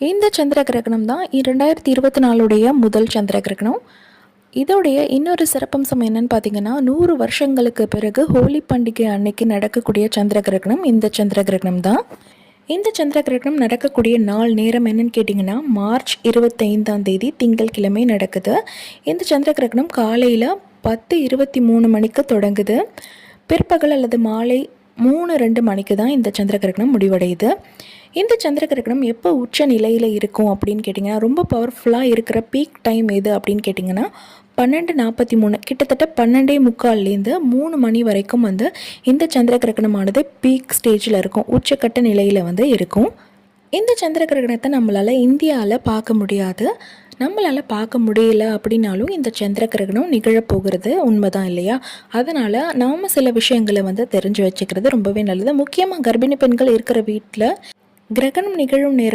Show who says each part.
Speaker 1: இந்த சந்திர கிரகணம் தான் 2024 முதல் சந்திர கிரகணம். இதோடைய இன்னொரு சிறப்பம்சம் என்னன்னு பார்த்தீங்கன்னா, 100 வருஷங்களுக்கு பிறகு ஹோலி பண்டிகை அன்னைக்கு நடக்கக்கூடிய சந்திர கிரகணம் இந்த சந்திர கிரகணம் தான். இந்த சந்திர கிரகணம் நடக்கக்கூடிய நாள் நேரம் என்னன்னு கேட்டிங்கன்னா, மார்ச் 25ஆம் தேதி திங்கட்கிழமை நடக்குது. இந்த சந்திர கிரகணம் காலையில் 10:23 மணிக்கு தொடங்குது. பிற்பகல் அல்லது மாலை 3:02 மணிக்கு தான் இந்த சந்திர கிரகணம் முடிவடையுது. இந்த சந்திர கிரகணம் எப்போ உச்ச நிலையில் இருக்கும் அப்படின்னு கேட்டிங்கன்னா, ரொம்ப பவர்ஃபுல்லாக இருக்கிற பீக் டைம் எது அப்படின்னு கேட்டிங்கன்னா 12:43, கிட்டத்தட்ட 12:45லேருந்து 3 மணி வரைக்கும் இந்த சந்திர கிரகணமானது பீக் ஸ்டேஜில் இருக்கும், உச்சக்கட்ட நிலையில் இருக்கும். இந்த சந்திர கிரகணத்தை நம்மளால் இந்தியாவில் பார்க்க முடியாது. நம்மளால் பார்க்க முடியல அப்படின்னாலும் இந்த சந்திர கிரகணம் நிகழப்போகிறது உண்மைதான் இல்லையா? அதனால் நாம் சில விஷயங்களை தெரிஞ்சு வச்சுக்கிறது ரொம்பவே நல்லது. முக்கியமாக கர்ப்பிணி பெண்கள் இருக்கிற வீட்டில் கிரகணம் நிகழும் நேரம்